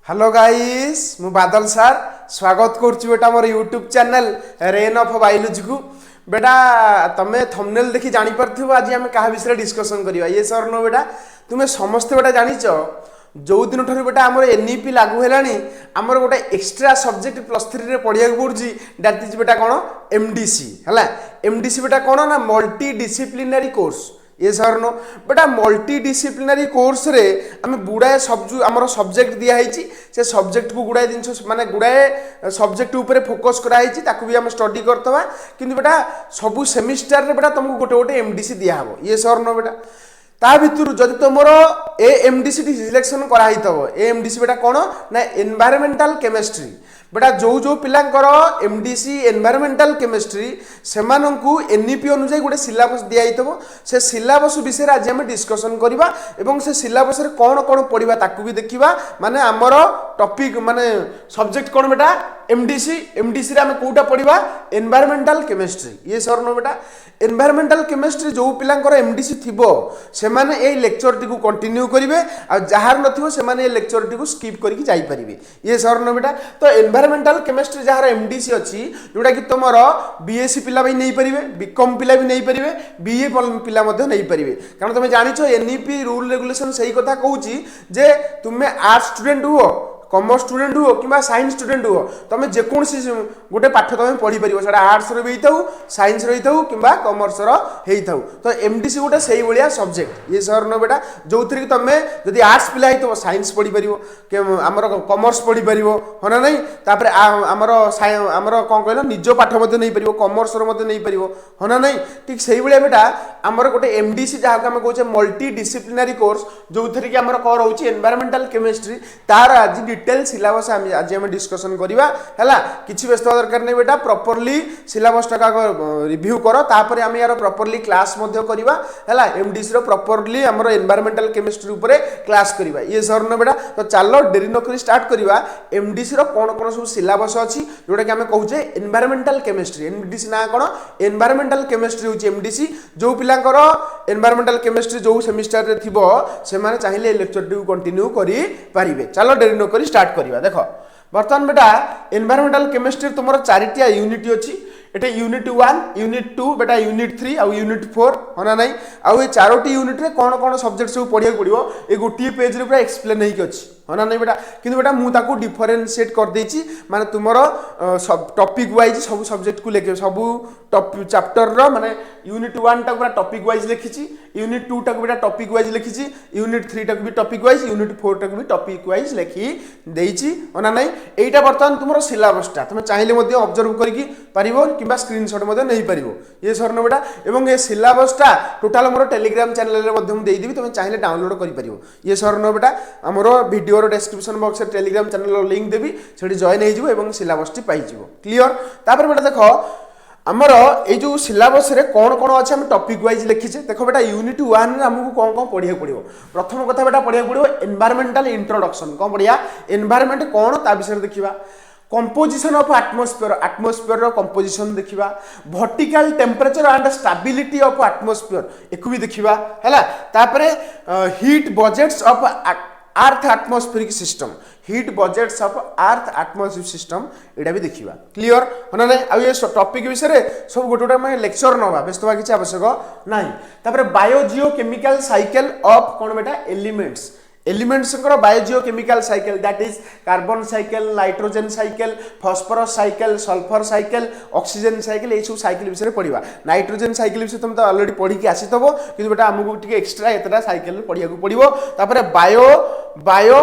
Hello guys मु बादल sir स्वागत करुच्ची बेटा मोर YouTube channel rain of biology को बेटा तमे थंबनेल देखि जानि परथिबो आज हम कहा विषय डिस्कशन करिवा ये सर नो बेटा तुमे समस्त बेटा जानिचो जो दिन ठर बेटा आमर एनईपी लागू हेलानी आमर गोटे एक्स्ट्रा सब्जेक्ट +3 रे पढ़िया पड़ुची दैट इज बेटा कोन एमडीसी हला एमडीसी बेटा कोन ना मल्टी डिसिप्लिनरी कोर्स ये सर नो बेटा मल्टी डिसिप्लिनरी कोर्स रे आम गुड़ाए आमर सब्जेक्ट दिखाई से सब्जेक्ट को गुड़ाए जिन माने गुड़ाए सब्जेक्ट ऊपर फोकस कराई भी आम स्टडी करतवा किंतु बेटा सबू सेमिस्टर रे बेटा तुमको गोटे गोटे एमडीसी दिया ये सर नो बेटा ता भितर जदि तुमर ए एमडीसी सिलेक्शन कराई तब ए एमडीसी बेटा कौन ना एनवायरमेंटल केमिस्ट्री बेटा जो पिलांकर एमडीसी एनवायरमेंटल केमिस्ट्री सेमानंकु एनईपी अनुसार गोटे सिलेबस दिया से सिलेबस विषय आज आम डिस्कसन करवा एवं से सिलेबस रे कौन कौन पढ़ा ताकू भी देखा माने आमर टॉपिक माने सब्जेक्ट कौन बेटा एमडीसी एमडीसी रे आम कोटा पढ़ा एनवायरमेंटल केमिस्ट्री ये सर नो बेटा एनवायरमेंटल केमिस्ट्री जो पिलांकर एमडीसी थिबो से माने ए लेक्चर टी को कंटिन्यू करिवे आ जहार नथिबो से माने ए लेक्चर टी को स्किप करके जाई परिबे ये सर नो बेटा तो एनवायरमेंटल केमिस्ट्री जहार एमडीसी अछि जोटा कि तुमर बीएससी पिला भी नहीं परिबे बीकॉम पिला भी नहीं परिबे बीए पिला मध्ये नहीं परिबे कारण तुम जानिछो एनईपी रूल रेगुलेशन सही कथा कहूची जे तुमे आर्ट्स स्टूडेंट हुओ कॉमर्स स्टूडेंट हो कि साइंस स्टूडेंट हो तुम जेकोसी गोटे पाठ तुम पढ़ी पार से आर्ट्स भी हो साइंस रही कि कॉमर्स हो तो एमडीसी गोटे से भाया सब्जेक्ट ये सर नो बेटा जो थी तुम जब आर्ट्स पिला हो साइंस पढ़ी पार आमर कॉमर्स पढ़ी पार हाँ ना नहीं तापर आमर आमर कौन कह निज पाठ नहीं पार कॉमर्स नहीं पार हाँ ना नहीं ठीक से भाया बेटा आमर गोटे एमडीसी जहाँ आम कहे मल्टी डिसिप्लिनरी कोर्स जो थी कि आमर कौन रोचे एनवायरमेंटल केमिस्ट्री तार आज डिटेल सिलेबस आज आम डिस्कसन करवा है किसी व्यस्त दरकार नहीं बेटा प्रॉपर्ली सिलेबस टाका रिव्यू कर तापर आम यार प्रॉपर्ली क्लास करवा है एमडीसी प्रॉपर्ली आमर एनवायरमेंटल केमिस्ट्री ऊपर क्लास करवा ये सर न बेटा तो चलो डेरी नक स्टार्ट करवा एमडीसी कौन कौन सब सिलेबस अच्छी जोटा कि आम कहे एनवायरमेंटल केमिस्ट्री एमडीसी ना कौन एनवायरमेंटल केमिस्ट्री हूँ एमडीसी जो पिलांकर एनवायरमेंटल केमिस्ट्री जो सेमिस्टर रे थिबो से माने चाहिए लेक्चर टी कंटिन्यू करि पारिबे चलो डेरी न करी स्टार्ट करिवा देखो बर्तमान बेटा एनवायरमेंटल केमिस्ट्री तुमर चारिटिया यूनिट अछि एटे यूनिट 1 यूनिट 2 बेटा यूनिट 3 आ यूनिट 4 होना नहीं आ ये चारोटी यूनिट रे कौन कौन सब्जेक्ट सब पढ़िया पड़ो ये गोटे पेज रे पूरा एक्सप्लेन होइक अछि होना नहीं बेटा किंतु बेटा मु ताको डिफरेंशिएट कर देछि माने तुमर सब टॉपिक वाइज सब सब्जेक्ट को लेके सब चैप्टर रो माने यूनिट 1 टा पूरा टॉपिक वाइज लिखिछि यूनिट 2 टा बेटा टॉपिक वाइज लिखिछि यूनिट 3 टा भी टॉपिक वाइज यूनिट 4 टा भी टॉपिक वाइज लिखि देछि होना नहीं एटा वर्तमान तुमर सिलेबस टा तुम चाहिले मध्ये ऑब्जर्व करिकि पारिबो किबा स्क्रीनशॉट मध्ये नहीं पारिबो ये सर न बेटा एवं ये सिलेबस टा टोटल मोर टेलीग्राम चैनल रे मध्ये देई देबी तुम चाहिले डाउनलोड करि पारिबो ये सर न बेटा हमर वीडियो रो डिस्क्रिप्शन बॉक्स रे टेलीग्राम चैनल रो लिंक देबी सेठी जॉइन हे जिवो एवं सिलेबस टी पाई जिवो क्लियर तापर बेटा देखो आमर ये जो सिलेबस रे कौन कौन अच्छे हम टॉपिक वाइज लिखीचे देखो बेटा यूनिट 1 रे हमको कौन कौन पढ़िया पड़ो प्रथम कथा बेटा पढ़िया पड़ो एनवायरमेंटल इंट्रोडक्शन कौन पढ़िया एनवायरमेंट कौन ता विषय देखिबा कंपोजिशन ऑफ एटमॉस्फेयर एटमॉस्फेयर रो कंपोजिशन देखिबा vertical temperature and stability of atmosphere एको भी देखिबा हैला तापरे heat budgets of earth atmospheric system heat budgets of earth atmospheric system एटा भी देखिबा क्लियर होना नै आ ये टॉपिक विषय रे सब गोटे गोटे मैं लेक्चर नबा व्यस्त बा किछ आवश्यक नाही तापर बायोजियो केमिकल साइकिल ऑफ कोन बेटा elements elements biogeochemical cycle that is carbon cycle nitrogen cycle phosphorus cycle sulphur cycle oxygen cycle ये सब साइकिल विषय पढ़ा नाइट्रोजन साइकिल विषय तुम तो ऑलरेडी पढ़ी आसीथबो कि बेटा आमको टिके एक्स्ट्रा एतरा साइकिल पढ़िया पड़ो तापर bio bio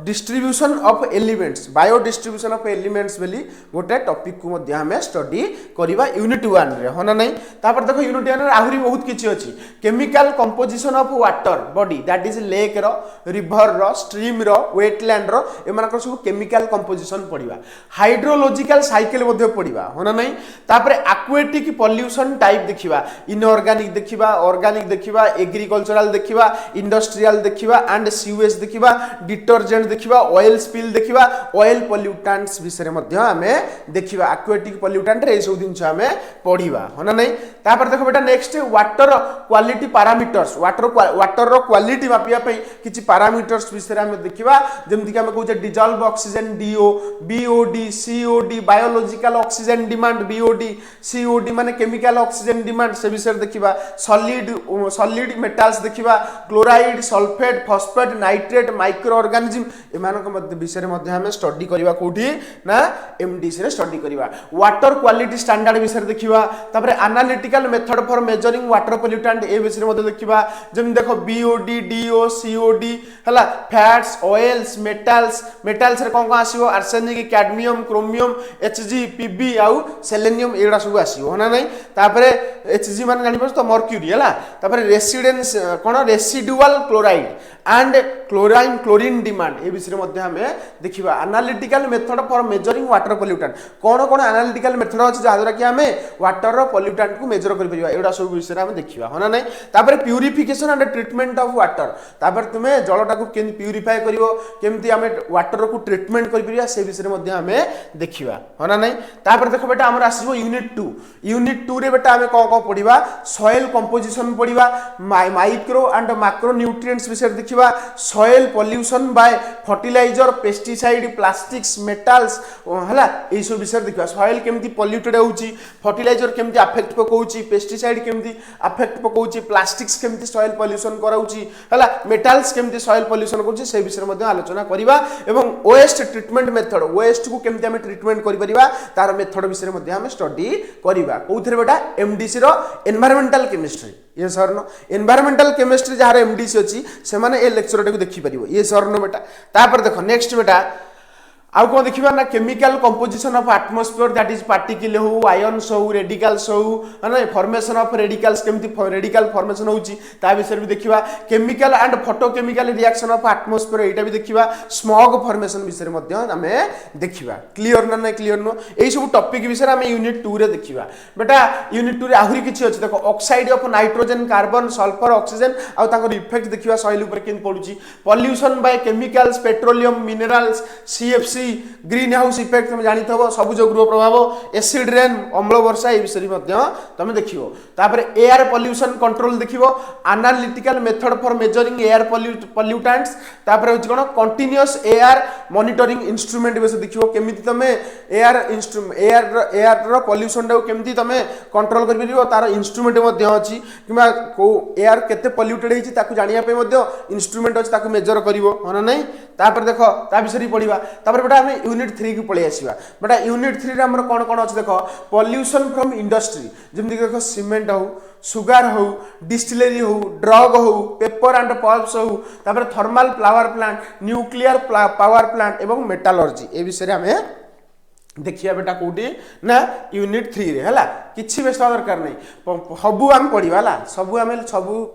distribution of elements bio distribution of elements बेली गोटे टॉपिक को मध्य हमें स्टडी करबा यूनिट 1 रे होना नहीं तापर देखो यूनिट 1 रे आहुरी बहुत किछि अछि chemical composition of water body that is lake रो रिवर रो स्ट्रीम रो वेटलैंड रो एमानकर सब केमिकल कंपोजिशन पढ़िबा हाइड्रोलॉजिकल साइकिल मध्ये पढ़िबा होना नहीं तापर एक्वेटिक पॉल्यूशन टाइप देखिबा इनऑर्गेनिक देखिबा ऑर्गेनिक देखिबा एग्रीकल्चरल देखिबा इंडस्ट्रियल देखिबा एंड सीवेज देखिबा डिटर्जेंट देखिबा ऑयल स्पिल देखिबा ऑयल पॉल्यूटेंट्स विषय मध्ये आमे देखिबा एक्वाटिक पॉल्यूटेंट रे सब दिन आमे पढिबा होना नै तापर देखो बेटा next water quality parameters water रो क्वालिटी मापिया पई किछि पैरामीटर्स विषय आमे देखिबा जेमति कि आमे कहू dissolved oxygen DO BOD COD biological oxygen demand BOD COD माने केमिकल ऑक्सीजन डिमांड से विषय देखिबा सॉलिड मेटल्स देखिबा chloride sulphate phosphate nitrate microorganism एमानक मध्य विषय मध्ये हमें स्टडी करबा कोठी ना एमडीसी रे स्टडी करबा वाटर क्वालिटी स्टैंडर्ड विषय देखिबा तापर analytical method for measuring water pollutant ए विषय मध्ये देखिबा जेम देखो बीओडी डीओ सीओडी हला फैट्स ऑयल्स मेटल्स रे कोन आसीबो arsenic cadmium chromium Hg Pb आउ सेलेनियम एडा सब आसीबो होना नै तापर एचजी माने जानि परछ तो मर्क्यूरी हला तापर रेसिडेंस कोन residual chloride and chlorine demand ए विषय मध्ये हमें देखिबा analytical method for measuring water pollutant कोन कोन एनालिटिकल मेथड अछि जादरा कि हमें वाटर रो पोल्यूटेंट को मेजर कर परिबा एडा सब विषय हमें देखिबा होना नै तापर purification and treatment of water तापर तुमे जलटा को केन प्यूरिफाई करिवो केमति हमें वाटर को ट्रीटमेंट कर परिबा से विषय मध्ये हमें देखिबा होना नै तापर देखो बेटा हमर आसीबो यूनिट 2 रे बेटा हमें को पढिबा सॉइल कंपोजिशन पढिबा माइक्रो एंड मैक्रो न्यूट्रिएंट्स विषय देखिबा soil pollution by fertilizer pesticide plastics metals हला ए सब विषय देखिबा सॉइल केमति पोल्यूटेड होउची फर्टिलाइजर केमति अफेक्ट पकोउची पेस्टिसाइड केमति अफेक्ट पकोउची प्लास्टिक्स केमति सॉइल पोल्यूशन कराउची हला मेटल्स केमति सॉइल पोल्यूशन करूची से विषय मध्ये आलोचना करिबा एवं वेस्ट ट्रीटमेंट मेथड वेस्ट को केमति हमें ट्रीटमेंट करि परिबा तार मेथड विषय मध्ये हमें स्टडी करिबा कोउथरे बेटा एमडीसी रो एनवायरमेंटल केमिस्ट्री ये सरनो एनवायरमेंटल केमिस्ट्री जहार एमडीसी अछि से माने ए लेक्चर टे को देखि परिबो ये सरनो बेटा तापर देखो नेक्स्ट बेटा आउ को देखिबा ना chemical composition of atmosphere that is particle हो आयन्स हो रेडिकल्स हो ना फॉर्मेशन ऑफ रेडिकल्स केमति रेडिकल फॉर्मेशन होउची ता विषय भी देखिबा chemical and photochemical reaction of atmosphere एटा भी देखिबा स्मॉग फॉर्मेशन विषय मध्ये हमें देखिबा क्लियर ना नहीं क्लियर नो एई सब टॉपिक विषय हमें यूनिट 2 रे देखिबा बेटा यूनिट 2 रे आहुरी किछि अछि देखो oxide of nitrogen carbon sulphur oxygen आ ताकर इफेक्ट देखिबा सॉइल ऊपर केन पडुची pollution by chemicals petroleum minerals CFC greenhouse effect तुम जानि थबो सबुज गृह प्रभाव एसिड रेन अम्ल वर्षा ए विषय मध्ये तुम देखिबो तापर एयर पोल्यूशन कंट्रोल देखिबो analytical method for measuring air pollutants तापर होची कोन कंटीन्यूअस एयर मॉनिटरिंग इंस्ट्रूमेंट विषय देखिबो केमिति तमे एयर रो पोल्यूशन रो केमिति तमे कंट्रोल कर परिबो तार इंस्ट्रूमेंट मध्ये अछि किबा को एयर केते पोल्यूटेड हिची ताकू जानिया पे मध्ये इंस्ट्रूमेंट अछि ताकू मेजर करिवो होना नै तापर देखो ता विषय पढिबा तापर बेटा हमें यूनिट 3 की पळे आसीबा बेटा यूनिट 3 रे हमर कोन कोन अछि देखो पोल्यूशन फ्रॉम इंडस्ट्री जेमति देखो सीमेंट हो सुगर हो डिस्टिलरी हो ड्रग हो पेपर एंड पल्प्स हो तापर thermal power plant nuclear power plant एवं मेटलर्जी ए विषय हमें देखिया बेटा कोठी ना यूनिट 3 रे हला किछि बेस्ता दरकार नै सबु हम पढिबा हला सबु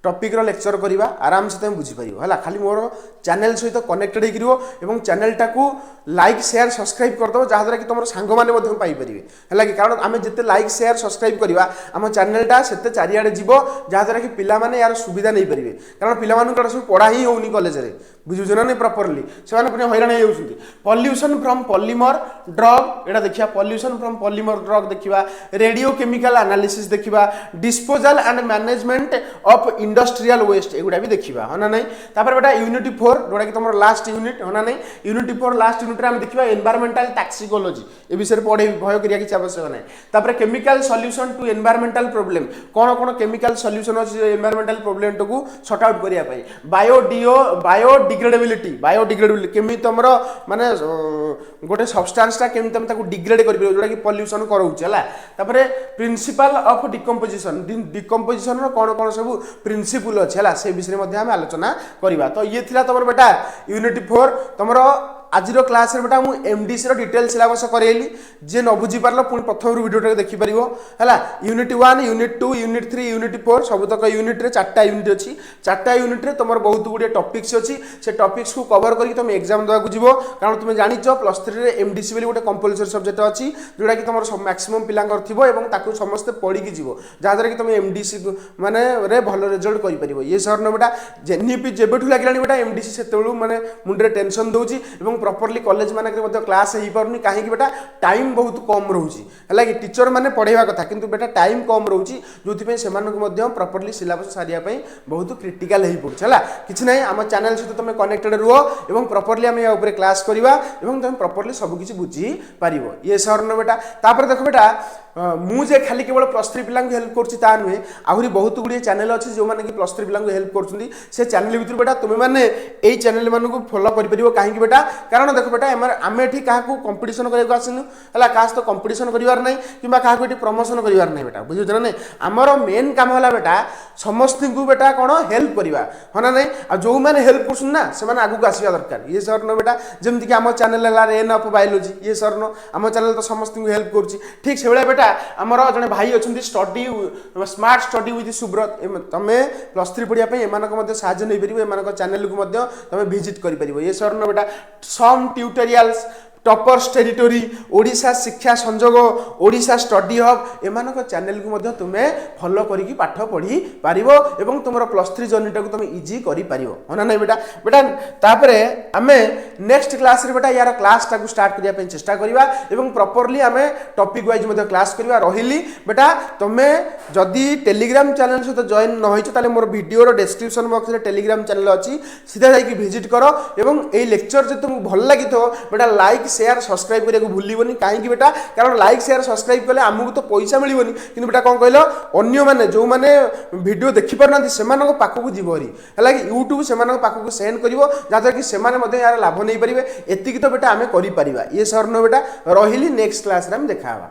टॉपिक रो लेक्चर करिबा आराम से तुम बुझी परिबो हला खाली मोर चैनल सहित कनेक्टेड हे करिवो एवं चैनल टाकू लाइक शेयर सब्सक्राइब कर दो जहां द्वारा कि तुम सांग माने मध्ये पाई परिबे हला कि कारण आमे जते लाइक शेयर सब्सक्राइब करिबा हम चैनल टा सेते चारियाडे जीवो जहां द्वारा कि पिला माने यार सुविधा नै परिबे कारण पिला मानु कड़ा सब पढ़ा ही होउनी कॉलेज रे बुझुछ ना नै प्रॉपर्ली से माने पुनी हैरान हे होउछंती पोल्यूशन फ्रॉम पॉलीमर ड्रग एटा देखिया पोल्यूशन फ्रॉम पॉलीमर ड्रग देखिबा रेडियो केमिकल एनालिसिस देखिबा disposal and management of industrial waste एगुडा भी देखिबा होना नै तापर बेटा यूनिट 4 जोडा कि तमर लास्ट यूनिट होना नै यूनिट 4 लास्ट यूनिट रे हम देखिबा एनवायरमेंटल टॉक्सिकोलॉजी ए विषय रे पढे भय करिया कि आवश्यक नै तापर chemical solution to environmental problem कोन कोन केमिकल सॉल्यूशन अछि एनवायरमेंटल प्रॉब्लम टकू सॉर्ट आउट करिया पई बायोडिग्रेडेबिलिटी केमि तमर माने गोटे सब्सटेंस ता केमि तम ताकू डिग्रेड करि जोडा कि पोल्यूशन करउछ हला तापर प्रिंसिपल ऑफ डिकम्पोजिशन रो कोन कोन सब प्रिंसिपल अछि हला से विषय मध्ये हम आलोचना करिबा तो ये थिला तमर बेटा यूनिट 4 तमरो आज क्लास रे बेटा मु एमडीसी रो डिटेल सिलेबस करेली जे न बुझी पारलो पुणी प्रथम वीडियो देखि परिबो हला यूनिट 1 यूनिट 2 यूनिट 3 यूनिट 4 सब तक यूनिट रे 4टा यूनिट अछि 4टा यूनिट रे तमर बहुत गुडे टॉपिक्स अछि से टॉपिक्स को कवर करी तुम एग्जाम देवा को जीवो कारण तुम जानिचो +3 रे एमडीसी बोली गोटे कंपलसरी सब्जेक्ट अछि जोडा कि तमर मैक्सिमम पिलांगर थिबो एवं ताकू समस्त पढी कि जीवो जहां कि तुम एमडीसी माने रे भलो रिजल्ट करि परिबो ये सर न बेटा जेनीपी जेबेठु लागिलानी बेटा एमडीसी सेतेळु माने मुंडरे टेंशन दउची एवं प्रॉपर्ली कॉलेज माने के मध्ये क्लास हेई परनी काहे कि बेटा टाइम बहुत कम रहउची हला कि टीचर माने पढेवा कथा किंतु बेटा टाइम कम रहउची जोथि पे सेमान को मध्ये प्रॉपर्ली सिलेबस सारिया पई बहुत क्रिटिकल हेई पडछ हला किछ नै हम चैनल से तुम कनेक्टेड रुओ एवं प्रॉपर्ली हम या ऊपर क्लास करिवा एवं तुम प्रॉपर्ली सब किछि बुझी पारिबो ये सर न बेटा तापर देखो बेटा मु जे खाली केवल +3 पिलां को हेल्प करछि ता नुहे आहुरी बहुत गुडी चैनल अछि जो माने कि +3 पिलां को हेल्प करछुंदी से चैनल भितर बेटा तुमे माने एई चैनल मानु को फॉलो करि परिबो काहे कि बेटा कारण देखो बेटा आमे एठी काहा को कंपटीशन करे को आसिनु हला कास तो कंपटीशन करिवार नै किबा काहा को एठी प्रमोशन करिवार नै बेटा बुझियो ना नै हमरो मेन काम होला बेटा समस्त को बेटा कोन हेल्प करिवा हना नै आ जो माने हेल्प करछुन ना से माने आगु को आसीबा दरकार ये सर न बेटा जेमति कि हमर चैनल ला रेन ऑफ बायोलॉजी ये सर न हमर चैनल तो समस्त को हेल्प करछि ठीक से बेला बेटा हमर जने भाई अछुंती study smart study with Subrata तमे +3 पढिया पे एमानक मध्ये साहाय्य नै परिबो एमानक चैनल को मध्ये तमे विजिट करि परिबो ये सर न बेटा सम ट्यूटोरियल्स टॉपर्स टेरिटोरी ओडिशा शिक्षा संजोग ओडिशा स्टडी हब एमानक चैनल को मध्ये तुमे फॉलो करिकि पाठ पढी पारिबो एवं तुमरो +3 जर्नी टा को तुमे इजी करि पारिबो होना नै बेटा बेटा तापरे हमें नेक्स्ट क्लास रे बेटा यार क्लास टा को स्टार्ट करिया पे चेष्टा करिवा एवं प्रॉपर्ली हमें टॉपिक वाइज मध्ये क्लास करिवा रहिली बेटा तुमे जदी टेलीग्राम चैनल से जॉइन न होइछ ताले मोर वीडियो रो डिस्क्रिप्शन बॉक्स रे टेलीग्राम चैनल अछि सीधा जाई कि विजिट करो एवं एई लेक्चर जे तुमको भल लागितो बेटा लाइक शेयर सब्सक्राइब करिया को भूलिबोनी काहे कि बेटा कारण लाइक शेयर सब्सक्राइब कले हमहु तो पैसा मिलिबोनी किंतु बेटा कोन कहलो अन्य माने जो माने वीडियो देखि परनांती सेमानको पाखो को जीवरी हला कि YouTube सेमानको पाखो को सेंड करिवो जाता कि सेमाने मध्ये यार लाभ नै परिबे एतिकी तो बेटा हमें करि परिबा ये सर न बेटा रहिली नेक्स्ट क्लास रे हम देखावा।